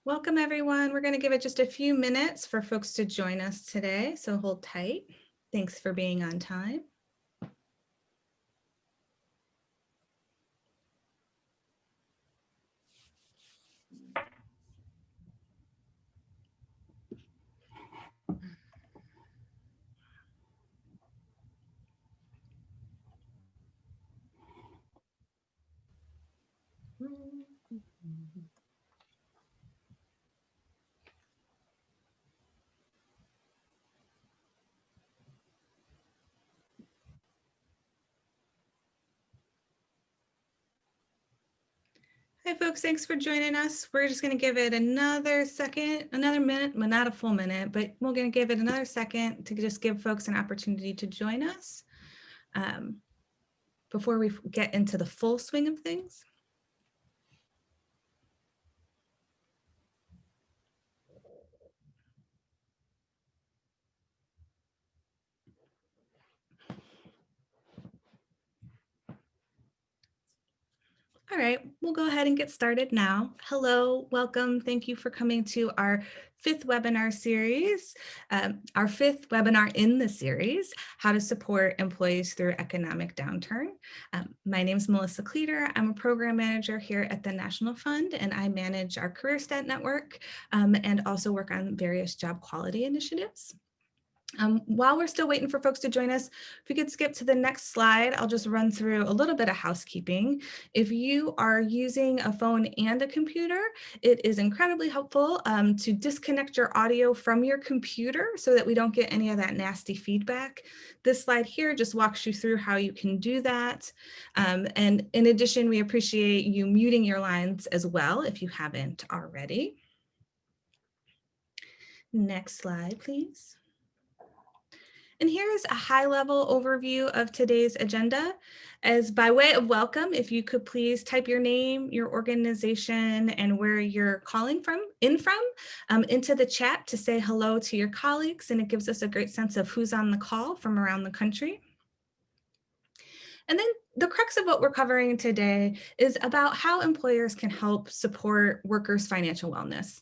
Welcome everyone. We're going to give it just a few minutes for folks to join us today, so hold tight. Thanks for being on time. Hi folks, thanks for joining us. We're just going to give it another second, another minute, well, not a full minute, but we're going to give it another second to just give folks an opportunity to join us before we get into the full swing of things. All right, we'll go ahead and get started now. Hello, welcome. Thank you for coming to our fifth webinar series, our fifth webinar in the series, How to Support Employees Through Economic Downturn. My name is Melissa Cleater. I'm a program manager here at the National Fund, and I manage our CareerSTAT network and also work on various job quality initiatives. While we're still waiting for folks to join us, if we could skip to the next slide, I'll just run through a little bit of housekeeping. If you are using a phone and a computer, it is incredibly helpful to disconnect your audio from your computer so that we don't get any of that nasty feedback. This slide here just walks you through how you can do that. And in addition, we appreciate you muting your lines as well if you haven't already. Next slide, please. And here's a high-level overview of today's agenda. As by way of welcome, if you could please type your name, your organization, and where you're calling from into the chat to say hello to your colleagues, and it gives us a great sense of who's on the call from around the country. And then the crux of what we're covering today is about how employers can help support workers' financial wellness.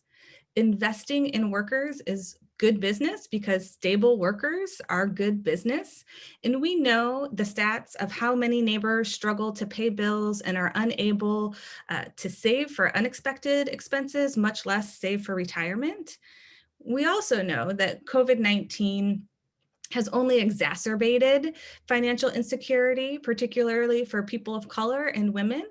Investing in workers is good business because stable workers are good business. And we know the stats of how many neighbors struggle to pay bills and are unable to save for unexpected expenses, much less save for retirement. We also know that COVID-19 has only exacerbated financial insecurity, particularly for people of color and women.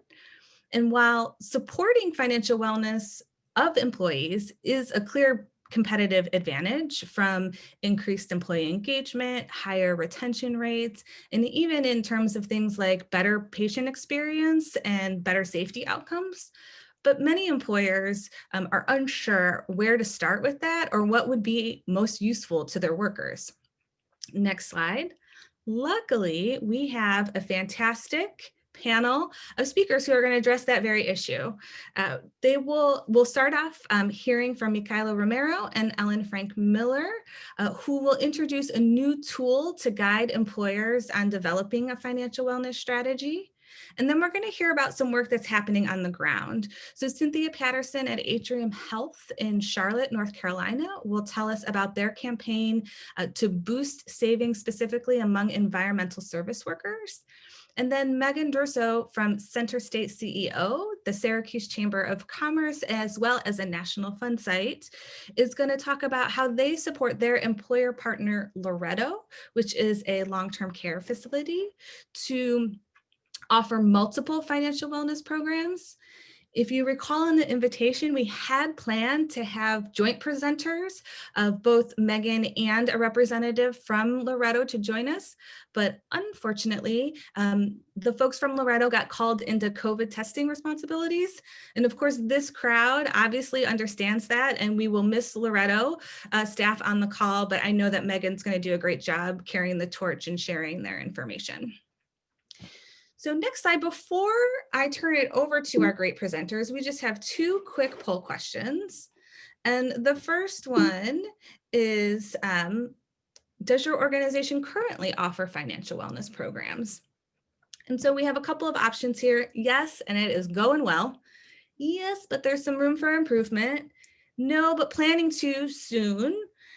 And while supporting financial wellness of employees is a clear competitive advantage from increased employee engagement, higher retention rates, and even in terms of things like better patient experience and better safety outcomes. But many employers are unsure where to start with that or what would be most useful to their workers. Next slide. Luckily, we have a fantastic panel of speakers who are going to address that very issue. We'll start off hearing from Michaela Romero and Ellen Frank Miller, who will introduce a new tool to guide employers on developing a financial wellness strategy. And then we're going to hear about some work that's happening on the ground. So Cynthia Patterson at Atrium Health in Charlotte, North Carolina, will tell us about their campaign to boost savings specifically among environmental service workers. And then Megan Durso from Center State CEO, the Syracuse Chamber of Commerce, as well as a National Fund site, is going to talk about how they support their employer partner, Loretto, which is a long-term care facility, to offer multiple financial wellness programs. If you recall in the invitation, we had planned to have joint presenters of both Megan and a representative from Loretto to join us, but unfortunately, the folks from Loretto got called into COVID testing responsibilities. And of course, this crowd obviously understands that, and we will miss Loretto staff on the call, but I know that Megan's going to do a great job carrying the torch and sharing their information. So next slide, before I turn it over to our great presenters, we just have two quick poll questions. And the first one is, does your organization currently offer financial wellness programs? And so we have a couple of options here. Yes, and it is going well. Yes, but there's some room for improvement. no, but planning to soon,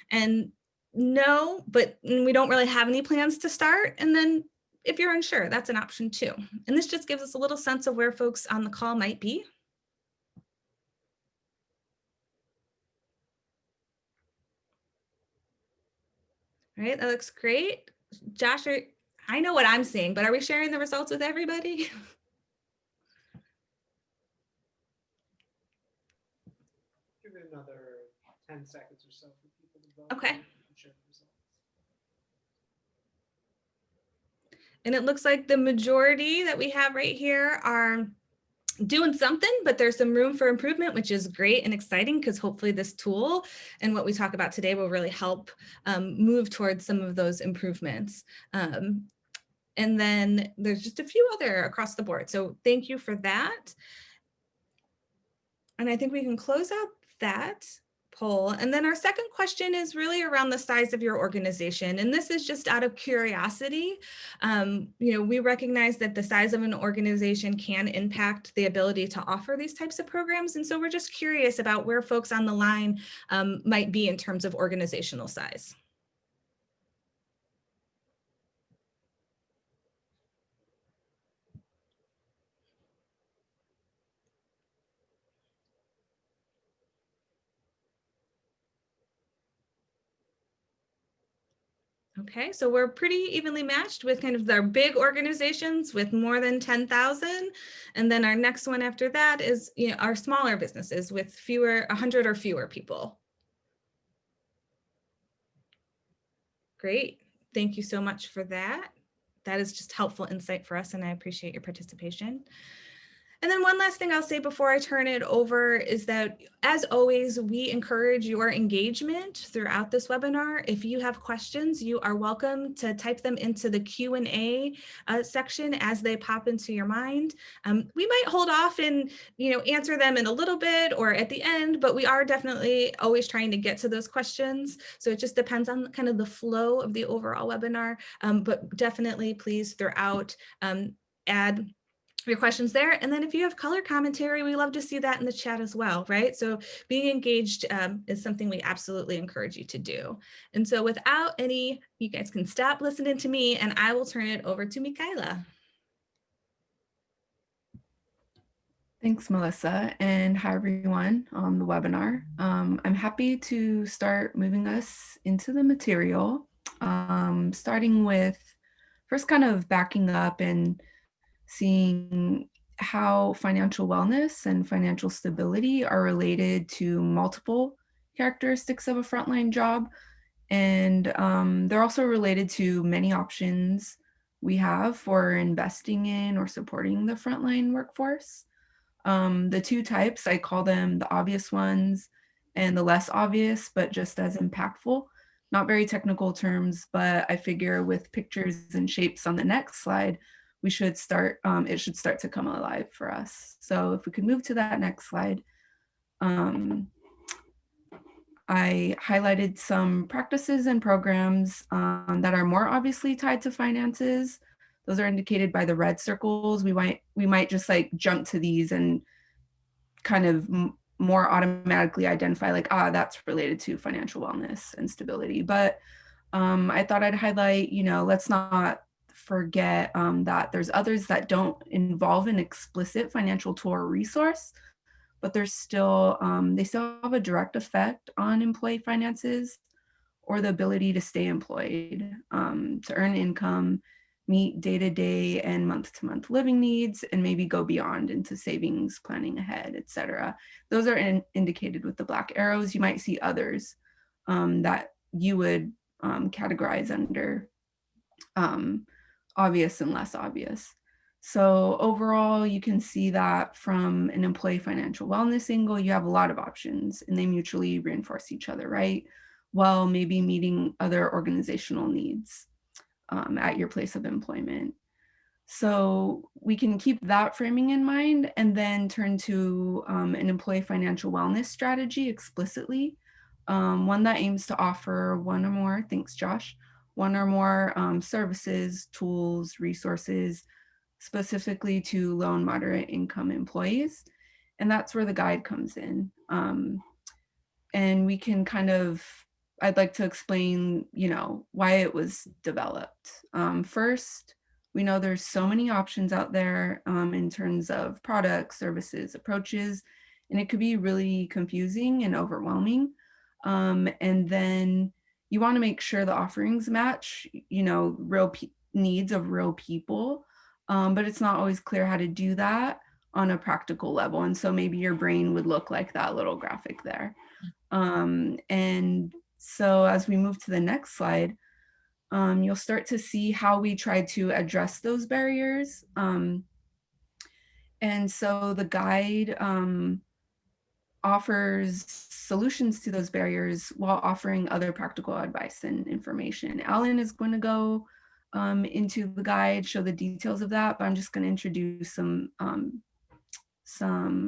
and no, but we don't really have any plans to start. And then if you're unsure, that's an option too. And this just gives us a little sense of where folks on the call might be. All right, that looks great. Josh, I know what I'm seeing, but are we sharing the results with everybody? Give it another 10 seconds or so for people to vote. Okay. And share the results. And it looks like the majority that we have right here are doing something, but there's some room for improvement, which is great and exciting because hopefully this tool and what we talk about today will really help move towards some of those improvements. And then there's just a few other across the board. So thank you for that. And I think we can close out that poll. And then our second question is really around the size of your organization. And this is just out of curiosity. We recognize that the size of an organization can impact the ability to offer these types of programs. And so we're just curious about where folks on the line might be in terms of organizational size. Okay, so we're pretty evenly matched with kind of our big organizations with more than 10,000. And then our next one after that is our smaller businesses with 100 or fewer people. Great, thank you so much for that. That is just helpful insight for us and I appreciate your participation. And then one last thing I'll say before I turn it over is that, as always, we encourage your engagement throughout this webinar. If you have questions, you are welcome to type them into the Q&A section as they pop into your mind. We might hold off and answer them in a little bit or at the end, but we are definitely always trying to get to those questions. So it just depends on kind of the flow of the overall webinar, but definitely please throughout add your questions there. And then if you have color commentary, we love to see that in the chat as well, right? So being engaged is something we absolutely encourage you to do. And so without any, you guys can stop listening to me and I will turn it over to Mikaela. Thanks, Melissa, and hi everyone on the webinar. I'm happy to start moving us into the material, starting with first kind of backing up and seeing how financial wellness and financial stability are related to multiple characteristics of a frontline job. And they're also related to many options we have for investing in or supporting the frontline workforce. The two types, I call them the obvious ones and the less obvious, but just as impactful. Not very technical terms, but I figure with pictures and shapes on the next slide, we should start, it should start to come alive for us. So if we could move to that next slide. I highlighted some practices and programs that are more obviously tied to finances. Those are indicated by the red circles. We might just like jump to these and kind of more automatically identify like, that's related to financial wellness and stability. But I thought I'd highlight, let's not forget that there's others that don't involve an explicit financial tool or resource, but there's still, they still have a direct effect on employee finances or the ability to stay employed, to earn income, meet day-to-day and month-to-month living needs, and maybe go beyond into savings, planning ahead, etc. Those are indicated with the black arrows. You might see others that you would categorize under obvious and less obvious. So overall, you can see that from an employee financial wellness angle, you have a lot of options and they mutually reinforce each other, right? While maybe meeting other organizational needs at your place of employment. So we can keep that framing in mind and then turn to an employee financial wellness strategy explicitly, one that aims to offer one or more, thanks Josh, one or more services, tools, resources, specifically to low and moderate income employees. And that's where the guide comes in. and we can I'd like to explain, why it was developed. First, we know there's so many options out there in terms of products, services, approaches, and it could be really confusing and overwhelming. And then you want to make sure the offerings match, real needs of real people, but it's not always clear how to do that on a practical level. And so maybe your brain would look like that little graphic there. And so as we move to the next slide, you'll start to see how we try to address those barriers. And so the guide offers solutions to those barriers while offering other practical advice and information. Alan is going to go into the guide, show the details of that, but I'm just going to introduce some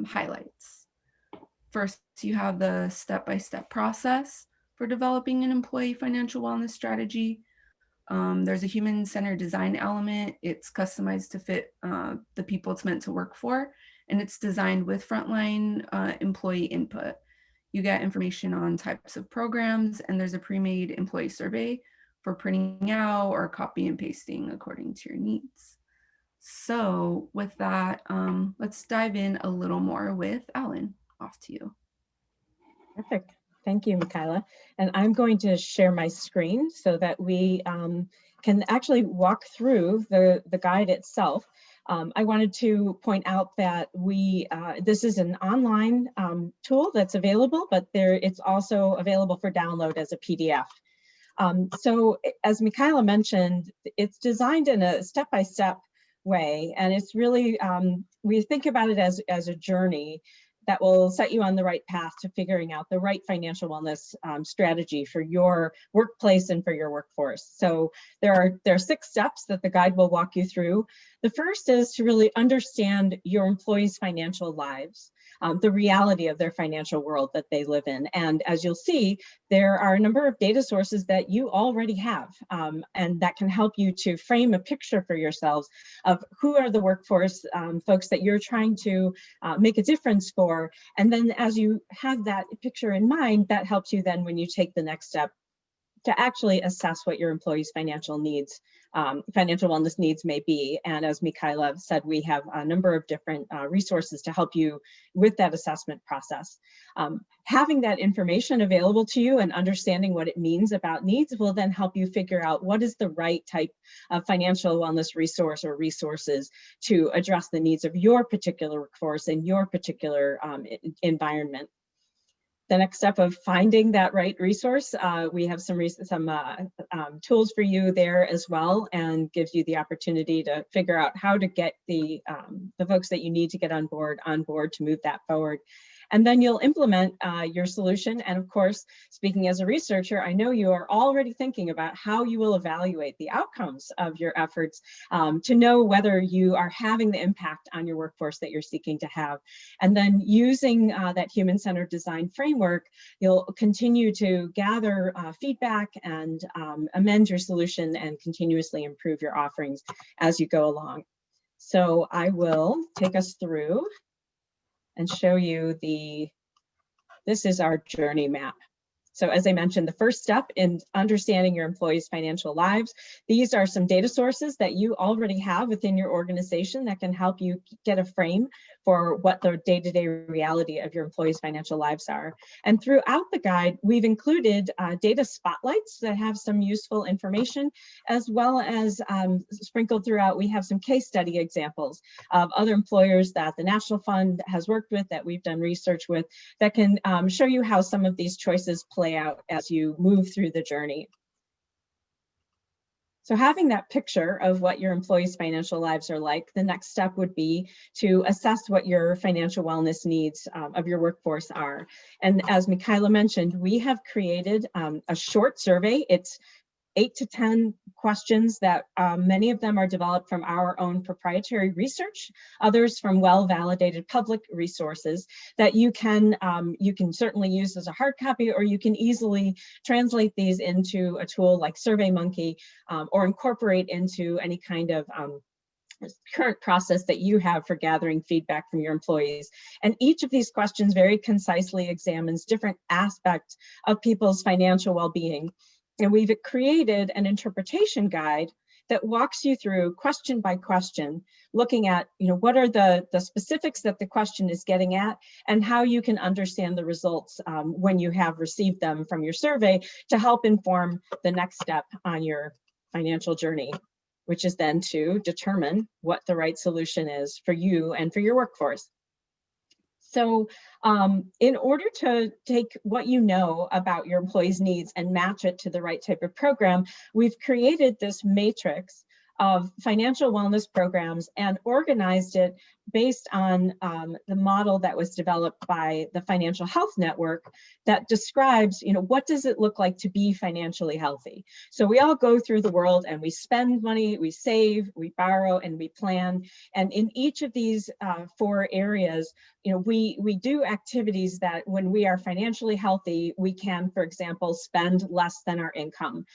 highlights. First, you have the step-by-step process for developing an employee financial wellness strategy. There's a human-centered design element. It's customized to fit the people it's meant to work for, and it's designed with frontline employee input. You get information on types of programs, and there's a pre-made employee survey for printing out or copy and pasting according to your needs. So with that, let's dive in a little more with Alan. Off to you. Perfect. Thank you, Michaela. And I'm going to share my screen so that we can actually walk through the guide itself. I wanted to point out that this is an online tool that's available, but it's also available for download as a PDF. So as Michaela mentioned, it's designed in a step-by-step way, and it's really, we think about it as a journey that will set you on the right path to figuring out the right financial wellness strategy for your workplace and for your workforce. So there are 6 steps that the guide will walk you through. The first is to really understand your employees' financial lives, the reality of their financial world that they live in. And as you'll see, there are a number of data sources that you already have, and that can help you to frame a picture for yourselves of who are the workforce folks that you're trying to make a difference for. And then as you have that picture in mind, that helps you then when you take the next step to actually assess what your employees' financial needs, financial wellness needs may be. And as Michaela said, we have a number of different resources to help you with that assessment process. Having that information available to you and understanding what it means about needs will then help you figure out what is the right type of financial wellness resource or resources to address the needs of your particular workforce and your particular environment. The next step of finding that right resource, we have some tools for you there as well, and gives you the opportunity to figure out how to get the folks that you need to get on board to move that forward. And then you'll implement your solution. And of course, speaking as a researcher, I know you are already thinking about how you will evaluate the outcomes of your efforts to know whether you are having the impact on your workforce that you're seeking to have. And then using that human-centered design framework, you'll continue to gather feedback and amend your solution and continuously improve your offerings as you go along. So I will take us through and show you this is our journey map. So as I mentioned, the first step in understanding your employees' financial lives, these are some data sources that you already have within your organization that can help you get a frame for what the day-to-day reality of your employees' financial lives are. And throughout the guide, we've included data spotlights that have some useful information, as well as sprinkled throughout, we have some case study examples of other employers that the National Fund has worked with, that we've done research with, that can show you how some of these choices play out as you move through the journey. So having that picture of what your employees' financial lives are like, the next step would be to assess what your financial wellness needs of your workforce are. And as Michaela mentioned, we have created a short survey. It's 8 to 10 questions that many of them are developed from our own proprietary research, others from well-validated public resources that you can certainly use as a hard copy, or you can easily translate these into a tool like SurveyMonkey or incorporate into any kind of current process that you have for gathering feedback from your employees. And each of these questions very concisely examines different aspects of people's financial well-being. And we've created an interpretation guide that walks you through question by question, looking at, what are the specifics that the question is getting at, and how you can understand the results when you have received them from your survey to help inform the next step on your financial journey, which is then to determine what the right solution is for you and for your workforce. So in order to take what you know about your employees' needs and match it to the right type of program, we've created this matrix of financial wellness programs and organized it based on the model that was developed by the Financial Health Network that describes, what does it look like to be financially healthy? So we all go through the world and we spend money, we save, we borrow, and we plan. And in each of these 4 areas, we do activities that when we are financially healthy, we can, for example, spend less than our income.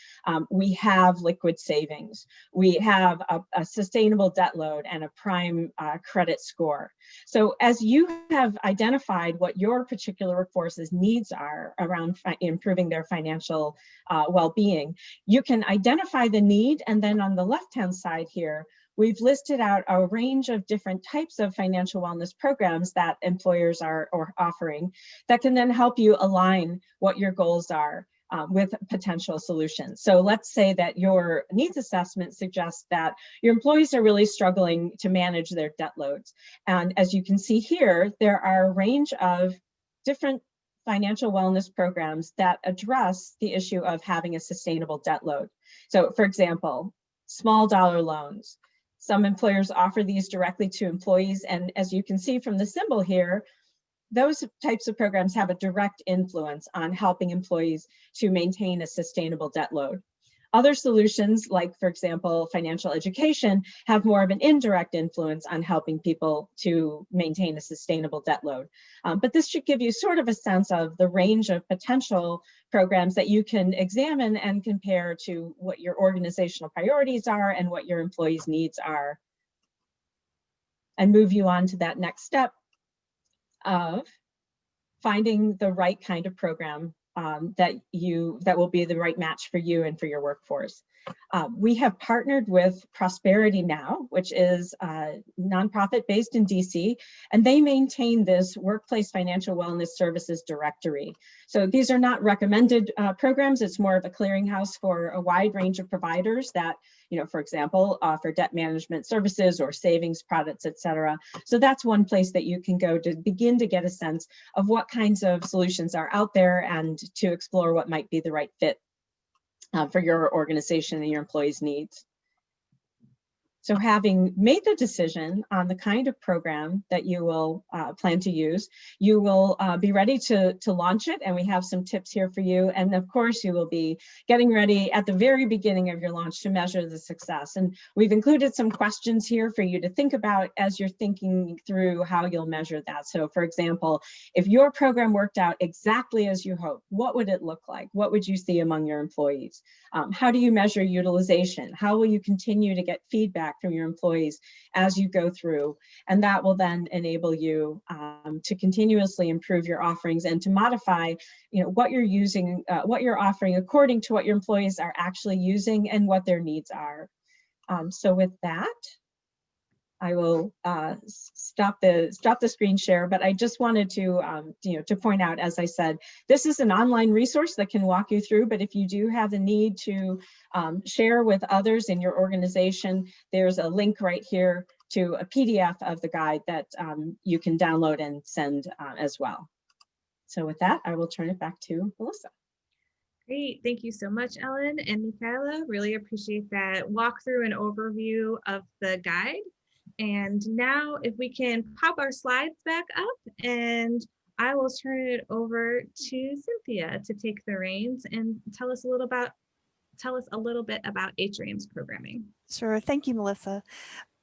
We have liquid savings. We have a sustainable debt load and a prime credit score. So as you have identified what your particular workforce's needs are around improving their financial well-being, you can identify the need, and then on the left-hand side here, we've listed out a range of different types of financial wellness programs that employers are offering that can then help you align what your goals are with potential solutions. So let's say that your needs assessment suggests that your employees are really struggling to manage their debt loads. And as you can see here, there are a range of different financial wellness programs that address the issue of having a sustainable debt load. So for example, small dollar loans. Some employers offer these directly to employees. And as you can see from the symbol here, those types of programs have a direct influence on helping employees to maintain a sustainable debt load. Other solutions, like, for example, financial education, have more of an indirect influence on helping people to maintain a sustainable debt load. But this should give you sort of a sense of the range of potential programs that you can examine and compare to what your organizational priorities are and what your employees' needs are, and move you on to that next step of finding the right kind of program that will be the right match for you and for your workforce. We have partnered with Prosperity Now, which is a nonprofit based in DC, and they maintain this workplace financial wellness services directory. So these are not recommended programs. It's more of a clearinghouse for a wide range of providers that, for example, offer debt management services or savings products, et cetera. So that's one place that you can go to begin to get a sense of what kinds of solutions are out there and to explore what might be the right fit for your organization and your employees' needs. So having made the decision on the kind of program that you will plan to use, you will be ready to launch it, and we have some tips here for you. And of course, you will be getting ready at the very beginning of your launch to measure the success. And we've included some questions here for you to think about as you're thinking through how you'll measure that. So for example, if your program worked out exactly as you hoped, what would it look like? What would you see among your employees? How do you measure utilization? How will you continue to get feedback from your employees as you go through? And that will then enable you to continuously improve your offerings and to modify, what you're using, what you're offering according to what your employees are actually using and what their needs are. So with that, I will stop the screen share, but I just wanted to, to point out, as I said, this is an online resource that can walk you through, but if you do have the need to share with others in your organization, there's a link right here to a PDF of the guide that you can download and send as well. So with that, I will turn it back to Melissa. Great. Thank you so much, Ellen and Michaela. Really appreciate that walkthrough and overview of the guide. And now if we can pop our slides back up, and I will turn it over to Cynthia to take the reins and tell us a little bit about Atrium's programming. Sure. Thank you, Melissa.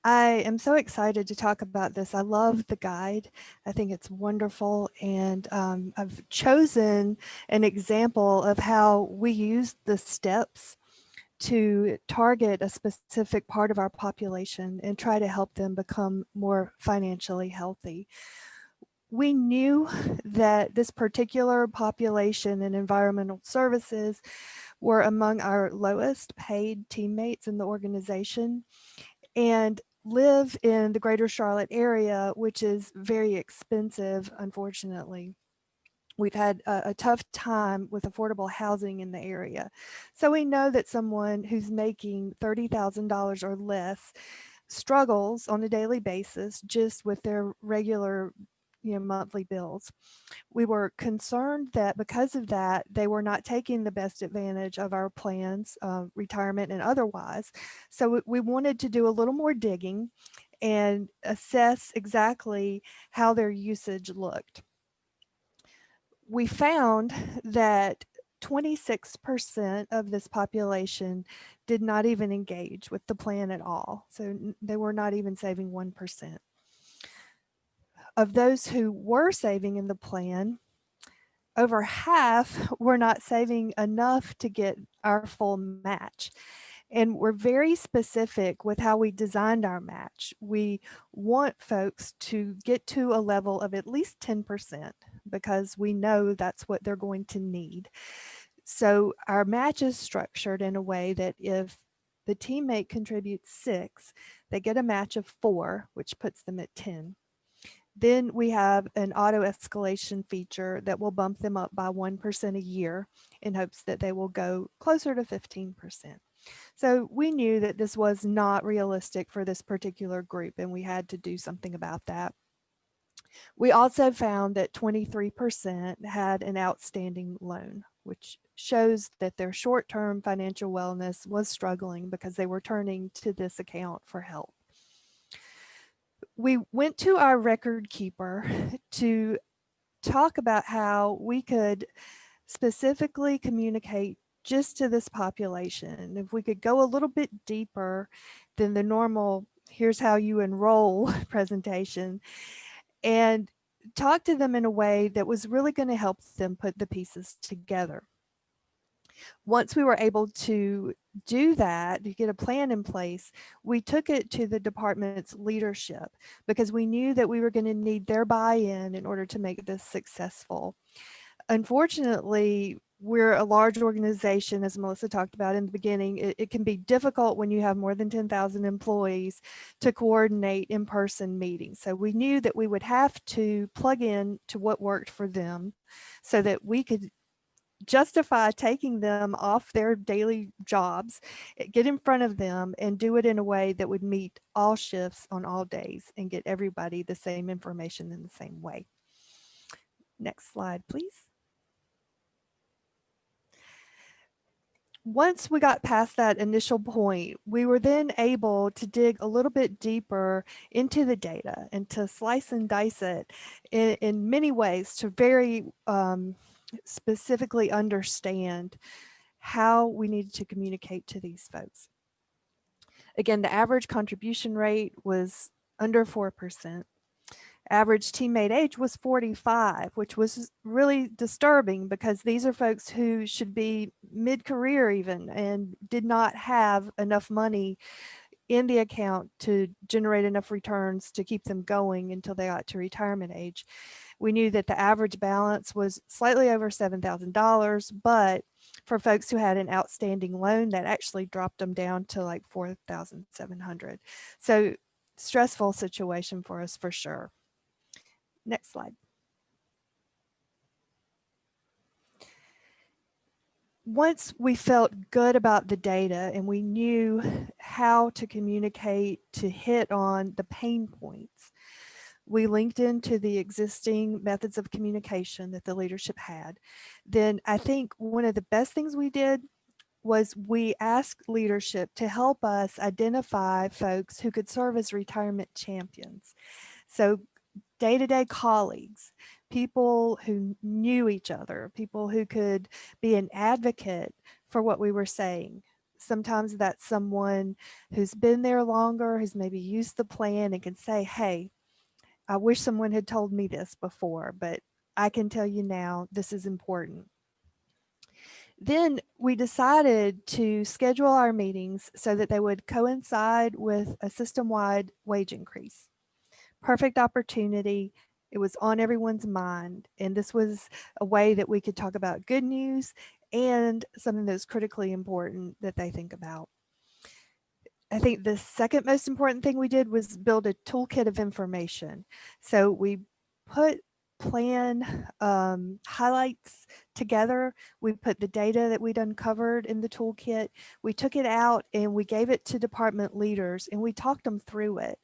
I am so excited to talk about this. I love the guide. I think it's wonderful. And I've chosen an example of how we use the steps to target a specific part of our population and try to help them become more financially healthy. We knew that this particular population in environmental services were among our lowest paid teammates in the organization and live in the greater Charlotte area, which is very expensive, unfortunately. We've had a tough time with affordable housing in the area. So we know that someone who's making $30,000 or less struggles on a daily basis just with their regular monthly bills. We were concerned that because of that, they were not taking the best advantage of our plans, retirement and otherwise. So we wanted to do a little more digging and assess exactly how their usage looked. We found that 26% of this population did not even engage with the plan at all. So they were not even saving 1%. Of those who were saving in the plan, over half were not saving enough to get our full match. And we're very specific with how we designed our match. We want folks to get to a level of at least 10% because we know that's what they're going to need. So our match is structured in a way that if the teammate contributes 6, they get a match of 4, which puts them at 10. Then we have an auto escalation feature that will bump them up by 1% a year in hopes that they will go closer to 15%. So we knew that this was not realistic for this particular group and we had to do something about that. We also found that 23% had an outstanding loan, which shows that their short-term financial wellness was struggling because they were turning to this account for help. We went to our record keeper to talk about how we could specifically communicate just to this population. If we could go a little bit deeper than the normal, here's how you enroll presentation, and talk to them in a way that was really going to help them put the pieces together. Once we were able to do that, to get a plan in place, we took it to the department's leadership because we knew that we were going to need their buy-in in order to make this successful. Unfortunately, we're a large organization, as Melissa talked about in the beginning. It can be difficult when you have more than 10,000 employees to coordinate in-person meetings. So we knew that we would have to plug in to what worked for them so that we could justify taking them off their daily jobs, get in front of them and do it in a way that would meet all shifts on all days and get everybody the same information in the same way. Next slide, please. Once we got past that initial point, we were then able to dig a little bit deeper into the data and to slice and dice it in many ways to very specifically understand how we needed to communicate to these folks. Again, the average contribution rate was under 4%. Average teammate age was 45, which was really disturbing because these are folks who should be mid-career even and did not have enough money in the account to generate enough returns to keep them going until they got to retirement age. We knew that the average balance was slightly over $7,000, but for folks who had an outstanding loan, that actually dropped them down to like $4,700. So stressful situation for us for sure. Next slide. Once we felt good about the data and we knew how to communicate to hit on the pain points, we linked into the existing methods of communication that the leadership had. Then I think one of the best things we did was we asked leadership to help us identify folks who could serve as retirement champions. So day-to-day colleagues, people who knew each other, people who could be an advocate for what we were saying. Sometimes that's someone who's been there longer, who's maybe used the plan and can say, hey, I wish someone had told me this before, but I can tell you now, this is important. Then we decided to schedule our meetings so that they would coincide with a system-wide wage increase. Perfect opportunity. It was on everyone's mind. And this was a way that we could talk about good news and something that's critically important that they think about. I think the second most important thing we did was build a toolkit of information. So we put plan highlights together. We put the data that we'd uncovered in the toolkit. We took it out and we gave it to department leaders and we talked them through it.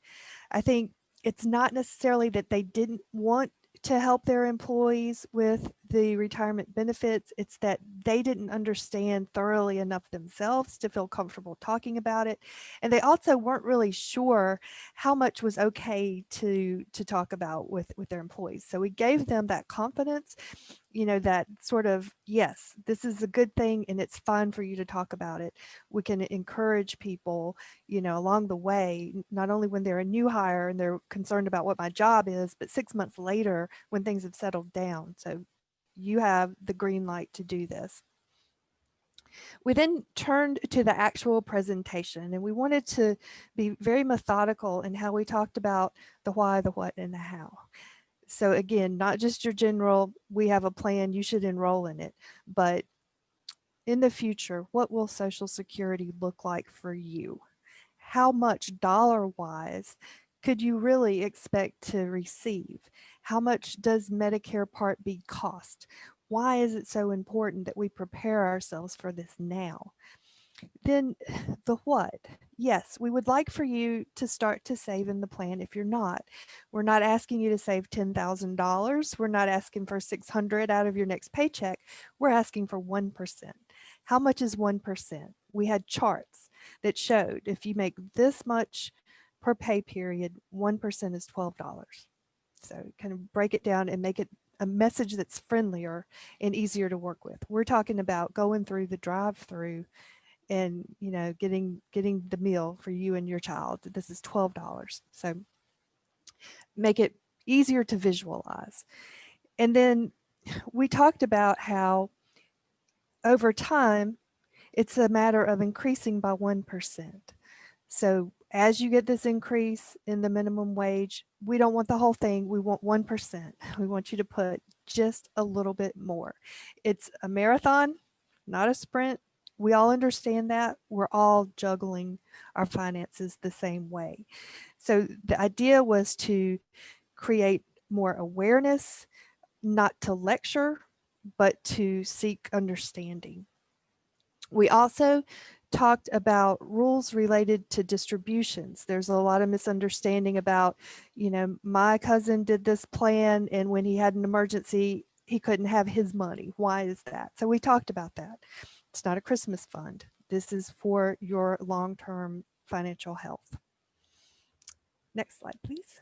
I think it's not necessarily that they didn't want to help their employees with the retirement benefits. It's that they didn't understand thoroughly enough themselves to feel comfortable talking about it. And they also weren't really sure how much was okay to talk about with their employees. So we gave them that confidence, you know, that sort of, yes, this is a good thing and it's fine for you to talk about it. We can encourage people, you know, along the way, not only when they're a new hire and they're concerned about what my job is, but 6 months later when things have settled down. So you have the green light to do this. We then turned to the actual presentation and we wanted to be very methodical in how we talked about the why, the what, and the how. So again, not just your general, we have a plan, you should enroll in it, but in the future, what will Social Security look like for you? How much dollar-wise could you really expect to receive? How much does Medicare Part B cost? Why is it so important that we prepare ourselves for this now? Then the what? Yes, we would like for you to start to save in the plan if you're not. We're not asking you to save $10,000. We're not asking for $600 out of your next paycheck. We're asking for 1%. How much is 1%? We had charts that showed if you make this much per pay period, 1% is $12. So kind of break it down and make it a message that's friendlier and easier to work with. We're talking about going through the drive-through and, you know, getting the meal for you and your child. This is $12. So make it easier to visualize. And then we talked about how over time, it's a matter of increasing by 1%. So as you get this increase in the minimum wage, we don't want the whole thing. We want 1%. We want you to put just a little bit more. It's a marathon, not a sprint. We all understand that. We're all juggling our finances the same way. So the idea was to create more awareness, not to lecture, but to seek understanding. We also talked about rules related to distributions. There's a lot of misunderstanding about, you know, my cousin did this plan and when he had an emergency, he couldn't have his money. Why is that? So we talked about that. It's not a Christmas fund. This is for your long-term financial health. Next slide, please.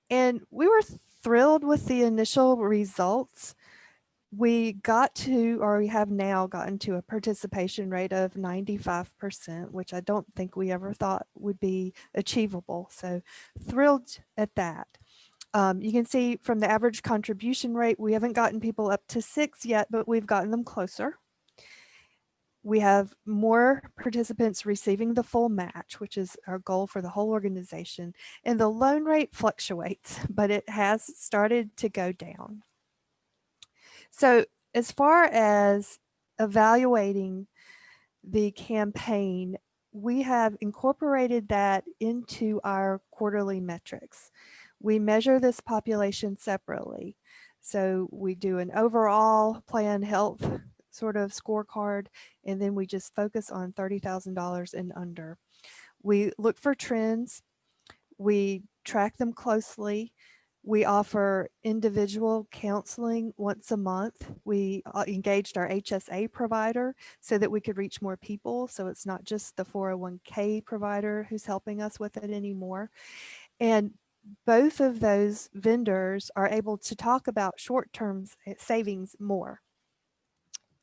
And we were thrilled with the initial results. We got to, or we have now gotten to a participation rate of 95%, which I don't think we ever thought would be achievable. So thrilled at that. You can see from the average contribution rate, we haven't gotten people up to 6 yet, but we've gotten them closer. We have more participants receiving the full match, which is our goal for the whole organization. And the loan rate fluctuates, but it has started to go down. So as far as evaluating the campaign, we have incorporated that into our quarterly metrics. We measure this population separately. So we do an overall plan health sort of scorecard, and then we just focus on $30,000 and under. We look for trends. We track them closely. We offer individual counseling once a month. We engaged our HSA provider so that we could reach more people. So it's not just the 401k provider who's helping us with it anymore. And both of those vendors are able to talk about short-term savings more.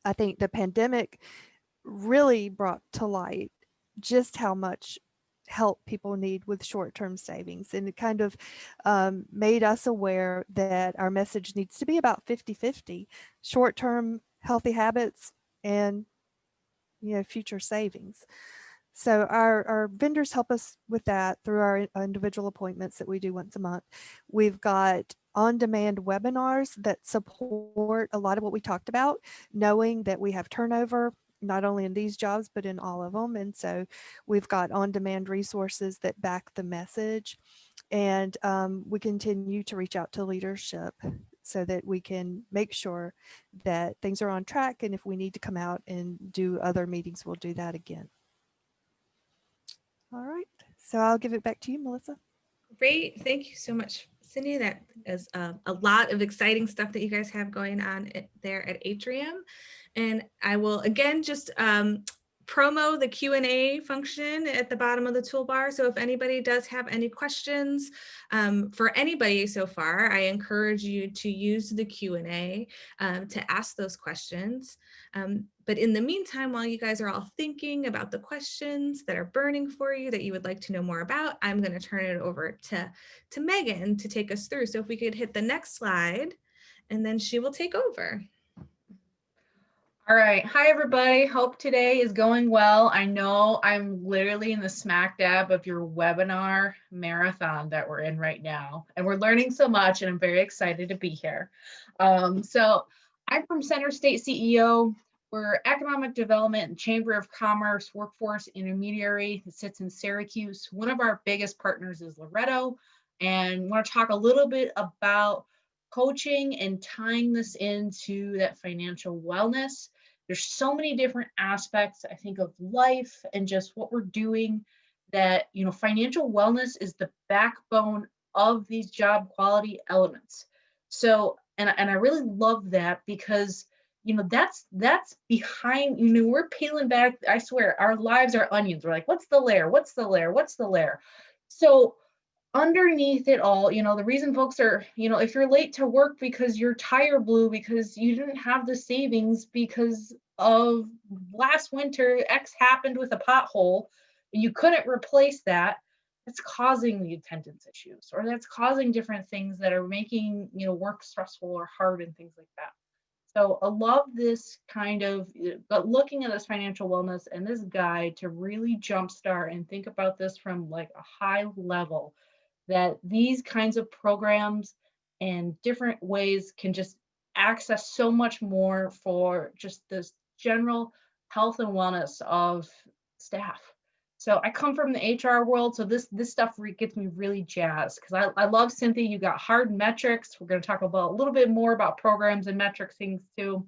I think the pandemic really brought to light just how much help people need with short-term savings. And it kind of made us aware that our message needs to be about 50-50, short-term healthy habits and future savings. So our vendors help us with that through our individual appointments that we do once a month. We've got on-demand webinars that support a lot of what we talked about, knowing that we have turnover, not only in these jobs, but in all of them. And so we've got on-demand resources that back the message. And we continue to reach out to leadership so that we can make sure that things are on track. And if we need to come out and do other meetings, we'll do that again. All right, so I'll give it back to you, Melissa. Great. Thank you so much, Cindy. That is a lot of exciting stuff that you guys have going on there at Atrium. And I will again just promo the Q&A function at the bottom of the toolbar. So if anybody does have any questions for anybody so far, I encourage you to use the Q&A to ask those questions. But in the meantime, while you guys are all thinking about the questions that are burning for you that you would like to know more about, I'm going to turn it over to Megan to take us through. So if we could hit the next slide, and then she will take over. All right. Hi, everybody. Hope today is going well. I know I'm literally in the smack dab of your webinar marathon that we're in right now, and we're learning so much, and I'm very excited to be here. So I'm from Center State CEO. We're economic development and Chamber of Commerce workforce intermediary that sits in Syracuse. One of our biggest partners is Loretto, and I want to talk a little bit about coaching and tying this into that financial wellness. There's so many different aspects, I think, of life and just what we're doing that, financial wellness is the backbone of these job quality elements. So, and I really love that because, that's behind, we're peeling back. I swear, our lives are onions. We're like, what's the layer? What's the layer? What's the layer? So underneath it all, the reason folks are, if you're late to work because your tire blew because you didn't have the savings because of last winter, X happened with a pothole and you couldn't replace that, that's causing the attendance issues, or that's causing different things that are making, work stressful or hard and things like that. So I love this kind of, but looking at this financial wellness and this guide to really jumpstart and think about this from like a high level, that these kinds of programs and different ways can just access so much more for just this general health and wellness of staff. So I come from the HR world, so this stuff gets me really jazzed because I love Cynthia. You got hard metrics. We're going to talk about a little bit more about programs and metrics things too.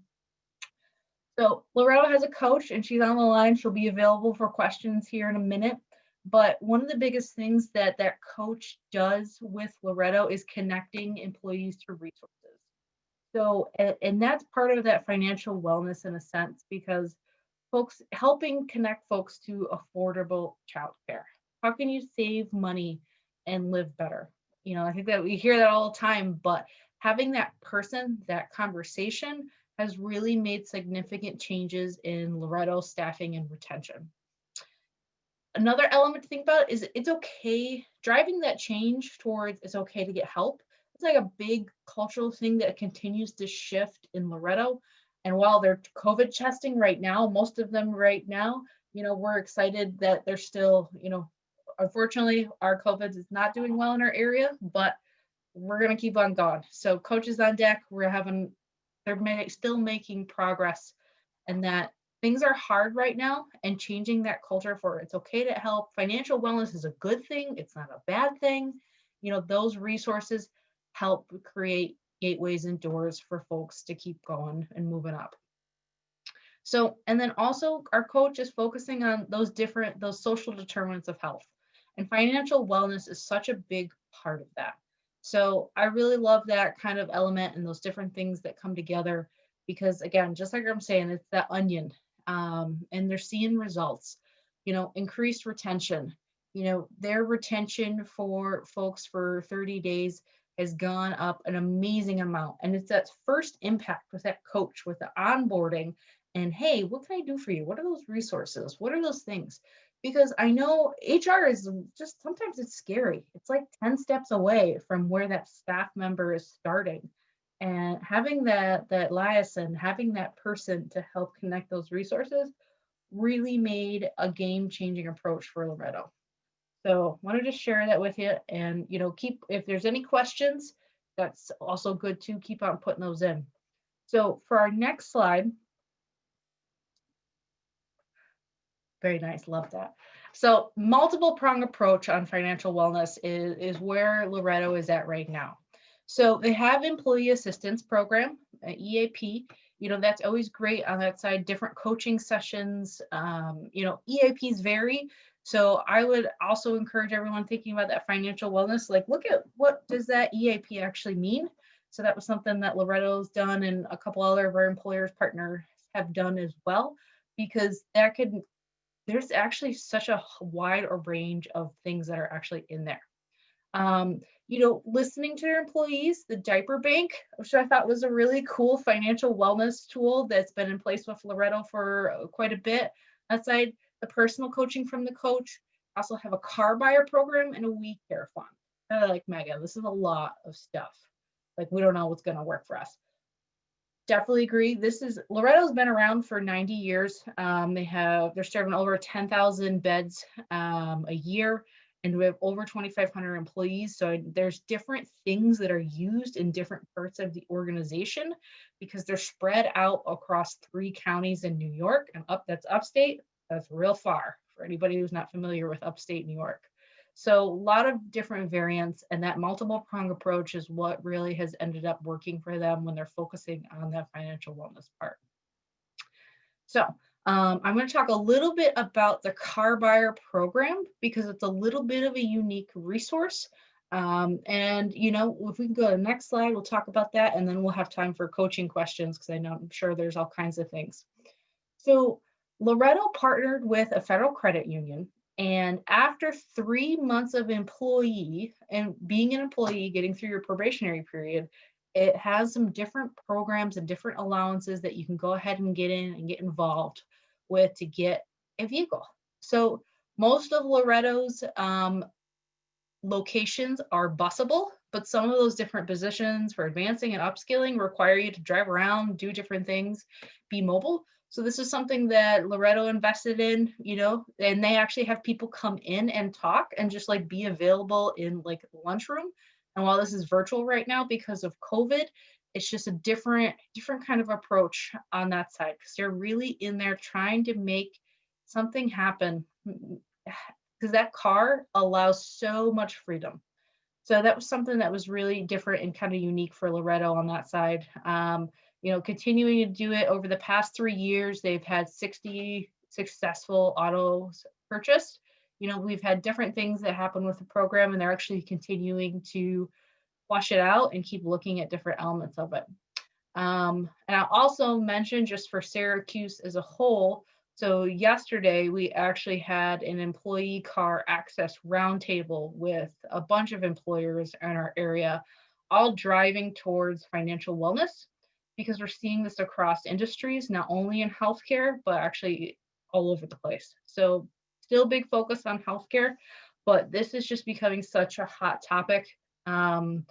So Loretto has a coach and she's on the line. She'll be available for questions here in a minute. But one of the biggest things that coach does with Loretto is connecting employees to resources. So, and that's part of that financial wellness in a sense, because helping connect folks to affordable childcare. How can you save money and live better? I think that we hear that all the time, but having that person, that conversation has really made significant changes in Loretto staffing and retention. Another element to think about is it's okay, driving that change towards it's okay to get help. It's like a big cultural thing that continues to shift in Loretto. And while they're COVID testing right now, most of them right now, we're excited that they're still, unfortunately, our COVID is not doing well in our area, but we're going to keep on going. So coaches on deck, they're still making progress, and that things are hard right now, and changing that culture for it's okay to help. Financial wellness is a good thing. It's not a bad thing. Those resources help create gateways and doors for folks to keep going and moving up. So, and then also our coach is focusing on those social determinants of health, and financial wellness is such a big part of that. So I really love that kind of element and those different things that come together, because again, just like I'm saying, it's that onion, and they're seeing results, increased retention, their retention for folks for 30 days has gone up an amazing amount. And it's that first impact with that coach, with the onboarding and, hey, what can I do for you? What are those resources? What are those things? because I know HR is just, sometimes it's scary. It's like 10 steps away from where that staff member is starting. And having that liaison, having that person to help connect those resources really made a game-changing approach for Loretto. So wanted to share that with you, and keep, if there's any questions, that's also good to keep on putting those in. So for our next slide, very nice, love that. So multiple prong approach on financial wellness is where Loretto is at right now. So they have employee assistance program, EAP. That's always great on that side. Different coaching sessions. EAPs vary. So I would also encourage everyone thinking about that financial wellness, like look at what does that EAP actually mean. So that was something that Loretto's done, and a couple other of our employers partners have done as well, because that could, there's actually such a wide range of things that are actually in there. Listening to your employees, the diaper bank, which I thought was a really cool financial wellness tool that's been in place with Loretto for quite a bit. Outside the personal coaching from the coach, also have a car buyer program and a we care fund. Like, Megan, this is a lot of stuff. Like, we don't know what's going to work for us. Definitely agree. Loretto's been around for 90 years. They're serving over 10,000 beds a year, and we have over 2,500 employees. So there's different things that are used in different parts of the organization, because they're spread out across 3 counties in New York, and that's upstate. That's real far for anybody who's not familiar with upstate New York. So a lot of different variants, and that multiple prong approach is what really has ended up working for them when they're focusing on that financial wellness part. So I'm going to talk a little bit about the car buyer program, because it's a little bit of a unique resource. And if we can go to the next slide, we'll talk about that, and then we'll have time for coaching questions, because I'm sure there's all kinds of things. So Loretto partnered with a federal credit union. And after 3 months of employee and being an employee, getting through your probationary period, it has some different programs and different allowances that you can go ahead and get in and get involved with to get a vehicle. So most of Loretto's locations are busable, but some of those different positions for advancing and upskilling require you to drive around, do different things, be mobile. So this is something that Loretto invested in, and they actually have people come in and talk and just like be available in like the lunchroom. And while this is virtual right now because of COVID, it's just a different kind of approach on that side, because they're really in there trying to make something happen, because that car allows so much freedom. So that was something that was really different and kind of unique for Loretto on that side. Continuing to do it over the past 3 years, they've had 60 successful autos purchased. We've had different things that happen with the program, and they're actually continuing to flush it out and keep looking at different elements of it. And I'll also mention, just for Syracuse as a whole, so yesterday we actually had an employee car access roundtable with a bunch of employers in our area, all driving towards financial wellness, because we're seeing this across industries, not only in healthcare, but actually all over the place. So still big focus on healthcare, but this is just becoming such a hot topic. And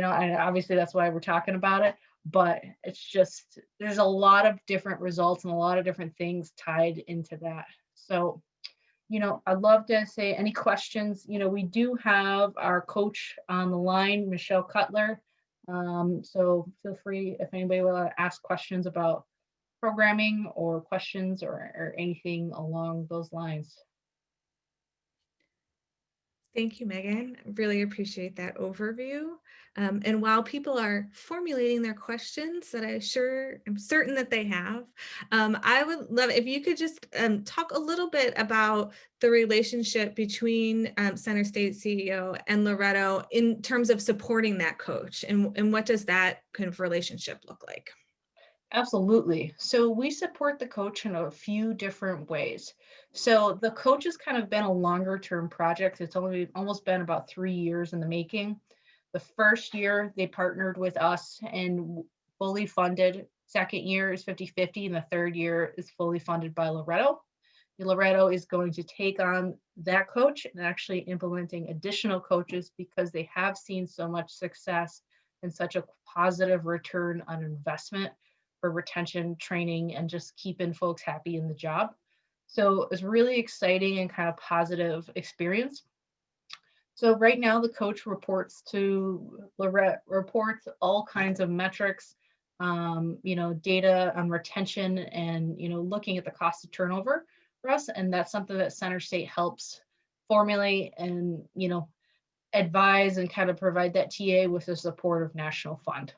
obviously that's why we're talking about it, but it's just, there's a lot of different results and a lot of different things tied into that. So, I'd love to say any questions. We do have our coach on the line, Michelle Cutler. So feel free if anybody will ask questions about programming or questions or anything along those lines. Thank you, Megan. Really appreciate that overview. And while people are formulating their questions that I'm certain that they have, I would love if you could just talk a little bit about the relationship between Center State CEO and Loretto in terms of supporting that coach, and what does that kind of relationship look like? Absolutely. So we support the coach in a few different ways. So the coach has kind of been a longer term project. It's almost been about 3 years in the making. The first year they partnered with us and fully funded. Second year is 50-50, and the third year is fully funded by Loretto. Loretto is going to take on that coach and actually implementing additional coaches because they have seen so much success and such a positive return on investment for retention training and just keeping folks happy in the job. So it's really exciting and kind of positive experience. So right now the coach reports to Lorette, reports all kinds of metrics, data on retention and, looking at the cost of turnover for us. And that's something that CenterState helps formulate and, advise and kind of provide that TA with the support of National Fund.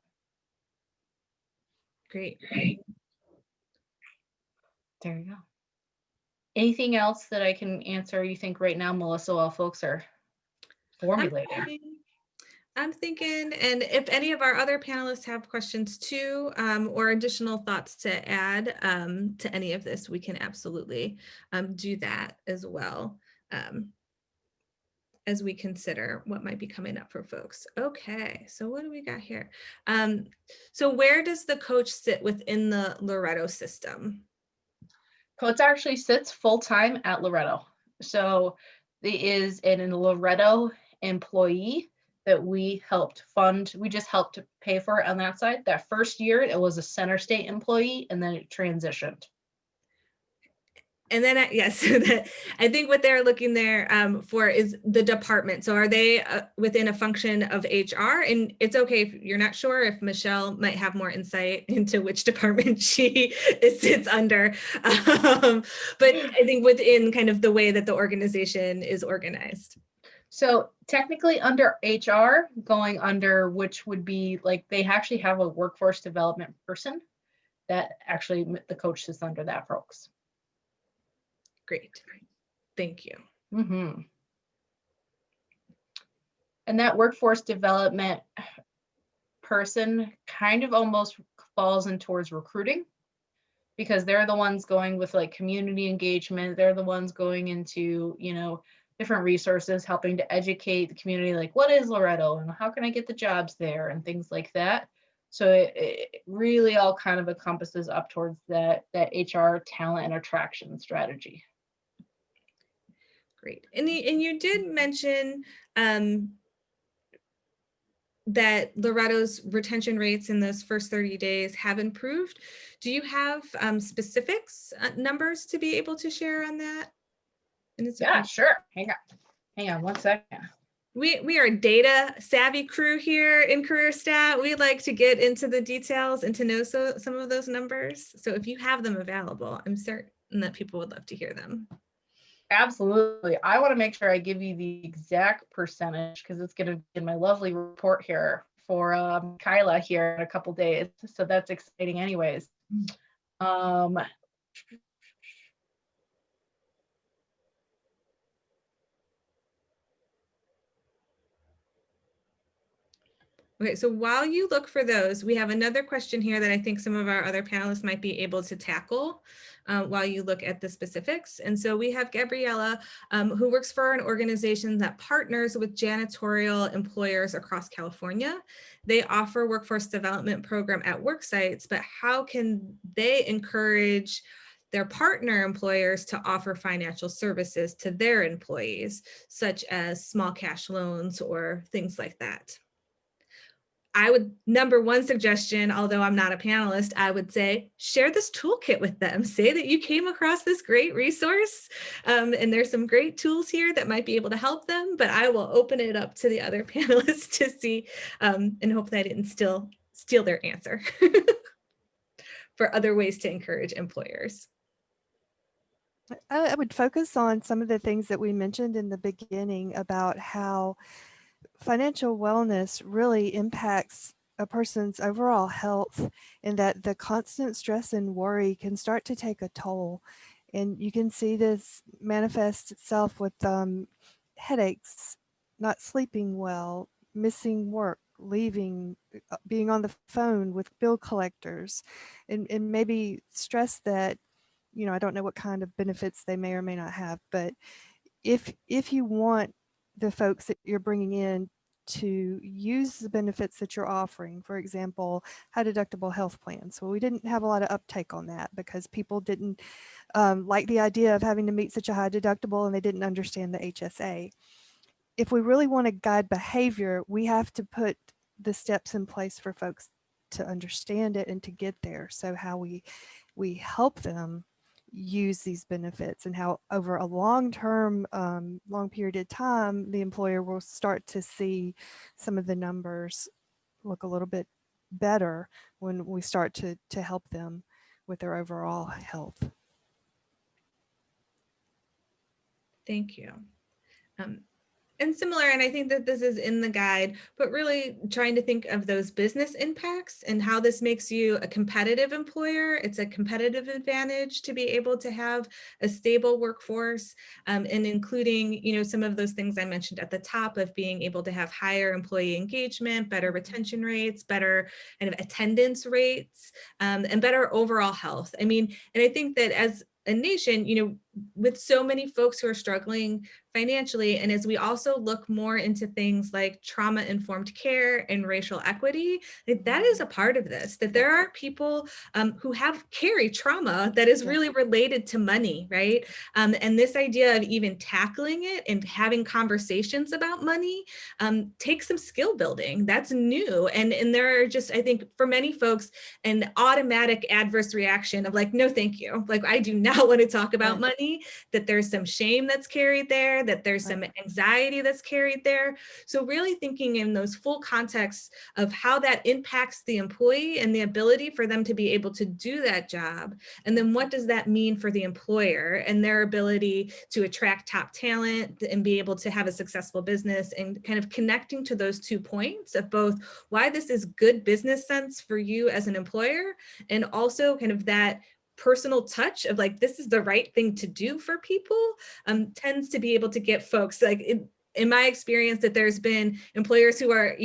Great. There you go. Anything else that I can answer, you think right now, Melissa, while folks are formulating? I'm thinking, and if any of our other panelists have questions too, or additional thoughts to add to any of this, we can absolutely do that as well as we consider what might be coming up for folks. Okay, so what do we got here? So where does the coach sit within the Loretto system? Coach actually sits full-time at Loretto. So there is an Loretto employee that we helped fund. We just helped to pay for it on that side. That first year, it was a CenterState employee, and then it transitioned. And then, yes, I think what they're looking there for is the department. So are they within a function of HR? And it's okay if you're not sure, if Michelle might have more insight into which department she sits under. But I think within kind of the way that the organization is organized. So technically under HR, going under which would be like, they actually have a workforce development person that actually the coach is under that folks. Great. Thank you. Mm-hmm. And that workforce development person kind of almost falls in towards recruiting because they're the ones going with like community engagement. They're the ones going into, different resources, helping to educate the community, like what is Loretto and how can I get the jobs there and things like that. So it really all kind of encompasses up towards that HR talent and attraction strategy. Great. And you did mention that Loretto's retention rates in those first 30 days have improved. Do you have specifics, numbers to be able to share on that? Yeah, sure. Hang on 1 second. We are a data savvy crew here in CareerSTAT. We like to get into the details and to know some of those numbers. So if you have them available, I'm certain that people would love to hear them. Absolutely. I want to make sure I give you the exact percentage because it's going to be in my lovely report here for Kyla here in a couple days. So that's exciting anyways. Okay, so while you look for those, we have another question here that I think some of our other panelists might be able to tackle while you look at the specifics. And so we have Gabriella, who works for an organization that partners with janitorial employers across California. They offer workforce development program at work sites, but how can they encourage their partner employers to offer financial services to their employees, such as small cash loans or things like that? I would, number one suggestion, although I'm not a panelist, I would say share this toolkit with them. Say that you came across this great resource and there's some great tools here that might be able to help them, but I will open it up to the other panelists to see and hope that I didn't steal their answer for other ways to encourage employers. I would focus on some of the things that we mentioned in the beginning about how financial wellness really impacts a person's overall health, and that the constant stress and worry can start to take a toll. And you can see this manifest itself with headaches, not sleeping well, missing work, leaving, being on the phone with bill collectors, and maybe stress that, I don't know what kind of benefits they may or may not have, but if you want the folks that you're bringing in to use the benefits that you're offering. For example, high deductible health plans. Well, we didn't have a lot of uptake on that because people didn't like the idea of having to meet such a high deductible, and they didn't understand the HSA. If we really want to guide behavior, we have to put the steps in place for folks to understand it and to get there. So how we help them use these benefits, and how over a long period of time, the employer will start to see some of the numbers look a little bit better when we start to help them with their overall health. Thank you. And similar, and I think that this is in the guide, but really trying to think of those business impacts and how this makes you a competitive employer. It's a competitive advantage to be able to have a stable workforce, and including, some of those things I mentioned at the top of being able to have higher employee engagement, better retention rates, better kind of attendance rates, and better overall health. I mean, and I think that as a nation, with so many folks who are struggling financially, and as we also look more into things like trauma-informed care and racial equity, that is a part of this, that there are people who carry trauma that is really related to money, right? And this idea of even tackling it and having conversations about money takes some skill building. That's new. And there are just, I think for many folks, an automatic adverse reaction of like, no, thank you. Like, I do not want to talk about money, that there's some shame that's carried there, that there's some anxiety that's carried there. So really thinking in those full contexts of how that impacts the employee and the ability for them to be able to do that job. And then what does that mean for the employer and their ability to attract top talent and be able to have a successful business, and kind of connecting to those 2 points of both why this is good business sense for you as an employer, and also kind of that personal touch of like, this is the right thing to do for people, tends to be able to get folks like, in my experience, that there's been employers who are,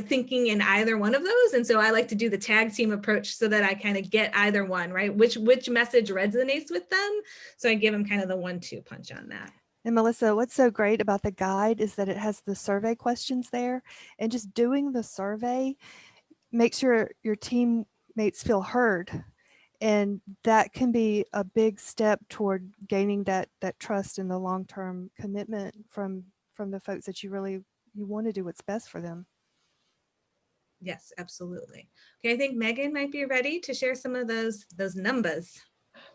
thinking in either one of those. And so I like to do the tag team approach so that I kind of get either one, right? Which message resonates with them. So I give them kind of the 1-2 punch on that. And Melissa, what's so great about the guide is that it has the survey questions there, and just doing the survey makes your teammates feel heard. And that can be a big step toward gaining that trust and the long-term commitment from the folks that you want to do what's best for them. Yes, absolutely. Okay, I think Megan might be ready to share some of those numbers.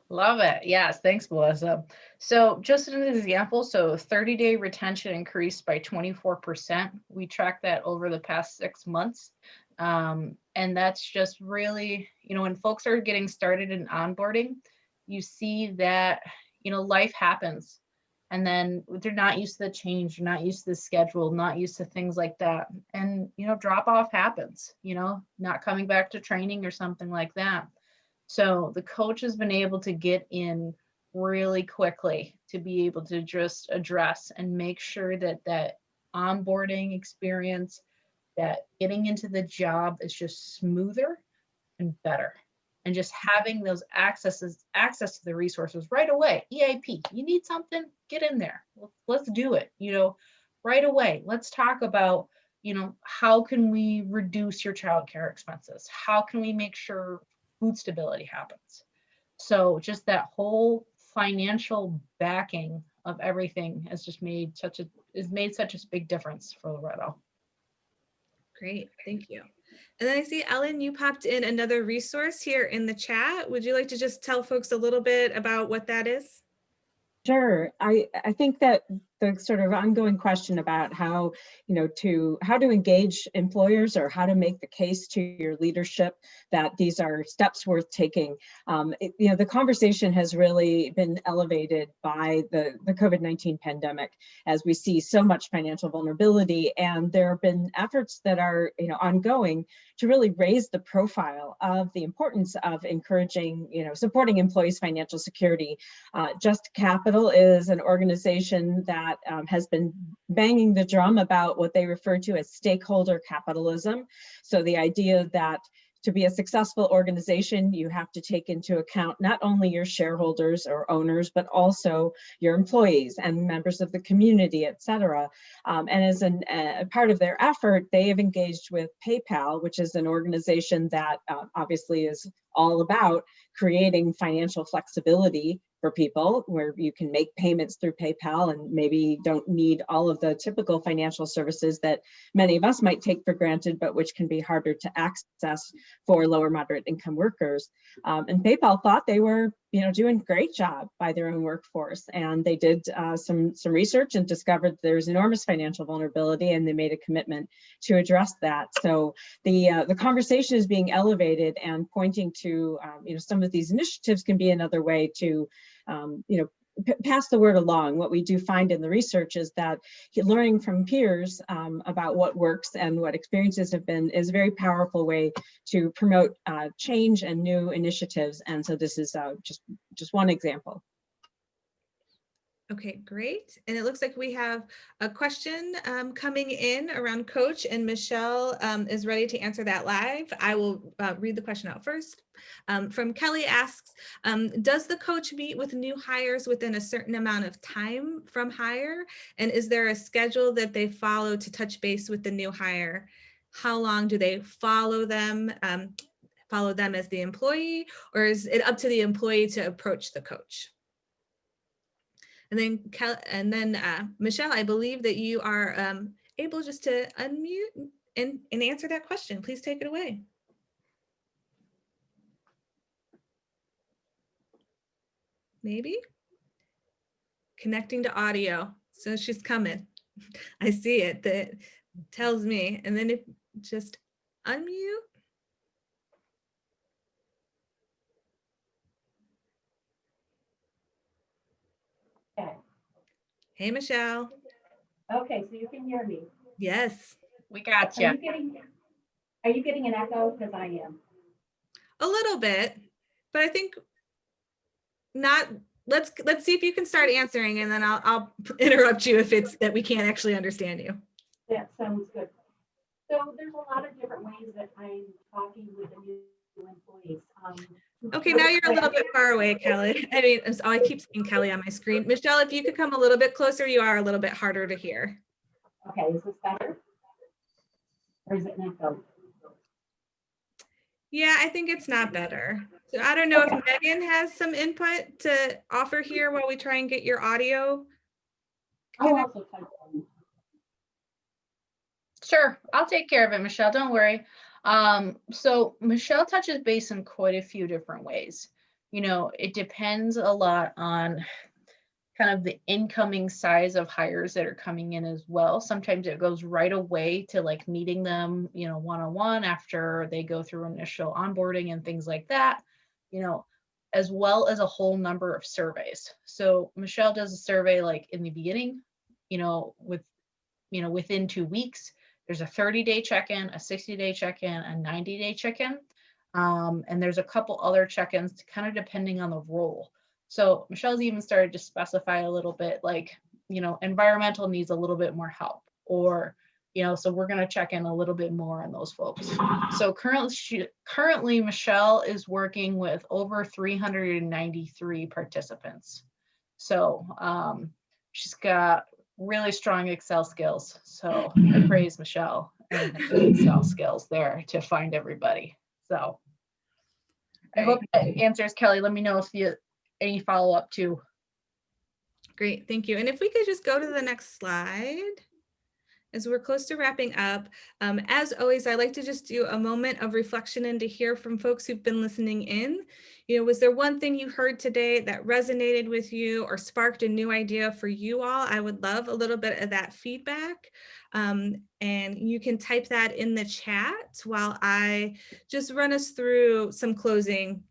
Love it. Yes, thanks, Melissa. So just an example, so 30-day retention increased by 24%. We tracked that over the past 6 months. And that's just really, when folks are getting started in onboarding, you see that, life happens. And then they're not used to the change, they're not used to the schedule, not used to things like that. And, drop off happens, not coming back to training or something like that. So the coach has been able to get in really quickly to be able to just address and make sure that onboarding experience, that getting into the job is just smoother and better. And just having those access to the resources right away. EAP, you need something, get in there. Let's do it, right away. Let's talk about, how can we reduce your childcare expenses? How can we make sure food stability happens? So just that whole financial backing of everything has just made such a big difference for Loretto. Great, thank you. And then I see, Ellen, you popped in another resource here in the chat. Would you like to just tell folks a little bit about what that is? Sure. I think that the sort of ongoing question about how to engage employers, or how to make the case to your leadership that these are steps worth taking. The conversation has really been elevated by the COVID-19 pandemic, as we see so much financial vulnerability, and there have been efforts that are ongoing to really raise the profile of the importance of encouraging, supporting employees' financial security. Just Capital is an organization that has been banging the drum about what they refer to as stakeholder capitalism. So the idea that to be a successful organization, you have to take into account not only your shareholders or owners, but also your employees and members of the community, et cetera. And as a part of their effort, they have engaged with PayPal, which is an organization that obviously is all about creating financial flexibility for people, where you can make payments through PayPal and maybe don't need all of the typical financial services that many of us might take for granted, but which can be harder to access for lower moderate income workers. And PayPal thought they were, doing a great job by their own workforce. And they did some research and discovered there's enormous financial vulnerability, and they made a commitment to address that. So the conversation is being elevated, and pointing to, some of these initiatives can be another way to, pass the word along. What we do find in the research is that learning from peers about what works and what experiences have been is a very powerful way to promote change and new initiatives. And so this is just one example. Okay, great. And it looks like we have a question coming in around coach, and Michelle is ready to answer that live. I will read the question out first. From Kelly asks, does the coach meet with new hires within a certain amount of time from hire? And is there a schedule that they follow to touch base with the new hire? How long do they follow them as the employee, or is it up to the employee to approach the coach? And then Michelle, I believe that you are able just to unmute and answer that question. Please take it away. Maybe connecting to audio. So she's coming. I see it. That tells me. And then if just unmute. Okay. Hey, Michelle. Okay, so you can hear me. Yes. We got Are you. you getting an echo? Because I am. A little bit, but I think not. Let's see if you can start answering, and then I'll interrupt you if it's that we can't actually understand you. That sounds good. So there's a lot of different ways that I'm talking with the new employees. Okay, now you're a little bit far away, Kelly. I mean, I keep seeing Kelly on my screen. Michelle, if you could come a little bit closer, you are a little bit harder to hear. Okay, is this better? Or is it an echo? Yeah, I think it's not better. So I don't know Okay. if Megan has some input to offer here while we try and get your audio. I'll also type in. Sure, I'll take care of it, Michelle. Don't worry. So Michelle touches base in quite a few different ways. It depends a lot on kind of the incoming size of hires that are coming in as well. Sometimes it goes right away to like meeting them, one-on-one after they go through initial onboarding and things like that, as well as a whole number of surveys. So Michelle does a survey like in the beginning, within 2 weeks. There's a 30-day check-in, a 60-day check-in, a 90-day check-in. And there's a couple other check-ins kind of depending on the role. So Michelle's even started to specify a little bit like, environmental needs a little bit more help, or, so we're going to check in a little bit more on those folks. So currently Michelle is working with over 393 participants. So she's got really strong Excel skills. So I praise Michelle and the Excel skills there to find everybody. So I hope that answers, Kelly. Let me know if you any follow-up too. Great, thank you. And if we could just go to the next slide, as we're close to wrapping up. As always, I like to just do a moment of reflection and to hear from folks who've been listening in. Was there one thing you heard today that resonated with you or sparked a new idea for you all? I would love a little bit of that feedback. And you can type that in the chat while I just run us through some closing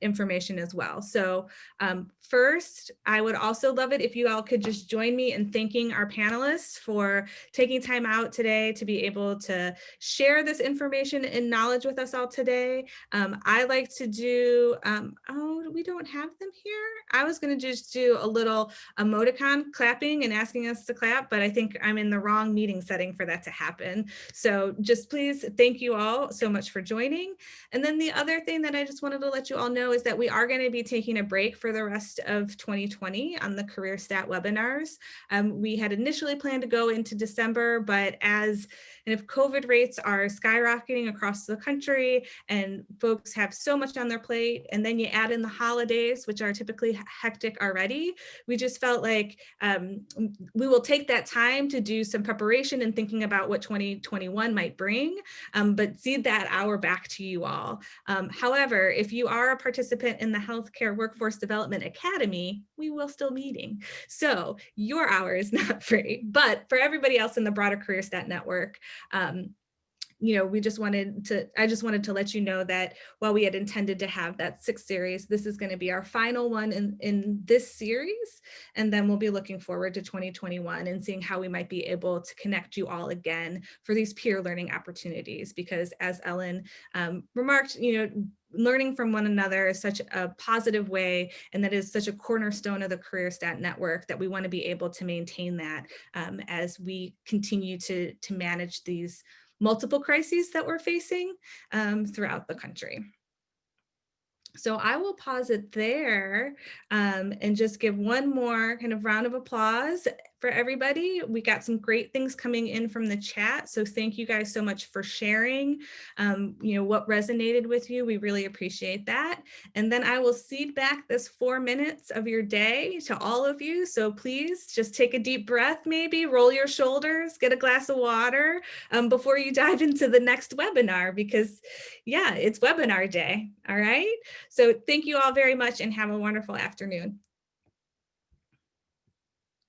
information as well. So first, I would also love it if you all could just join me in thanking our panelists for taking time out today to be able to share this information and knowledge with us all today. I like to do, oh, we don't have them here. I was going to just do a little emoticon clapping and asking us to clap, but I think I'm in the wrong meeting setting for that to happen. So just please, thank you all so much for joining. And then the other thing that I just wanted to let you all know is that we are going to be taking a break for the rest of 2020 on the CareerSTAT webinars. We had initially planned to go into December, but if COVID rates are skyrocketing across the country and folks have so much on their plate, and then you add in the holidays, which are typically hectic already, we just felt like we will take that time to do some preparation and thinking about what 2021 might bring, but cede that hour back to you all. However, if you are a participant in the Healthcare Workforce Development Academy, we will still meeting. So your hour is not free, but for everybody else in the broader CareerSTAT network, I just wanted to let you know that while we had intended to have that 6th series, this is going to be our final one in this series. And then we'll be looking forward to 2021 and seeing how we might be able to connect you all again for these peer learning opportunities. Because as Ellen remarked, learning from one another is such a positive way, and that is such a cornerstone of the CareerSTAT network that we want to be able to maintain that as we continue to manage these multiple crises that we're facing throughout the country. So I will pause it there and just give one more kind of round of applause for everybody. We got some great things coming in from the chat. So thank you guys so much for sharing, what resonated with you. We really appreciate that. And then I will cede back this 4 minutes of your day to all of you. So please just take a deep breath, maybe roll your shoulders, get a glass of water before you dive into the next webinar, because yeah, it's webinar day. All right. So thank you all very much and have a wonderful afternoon.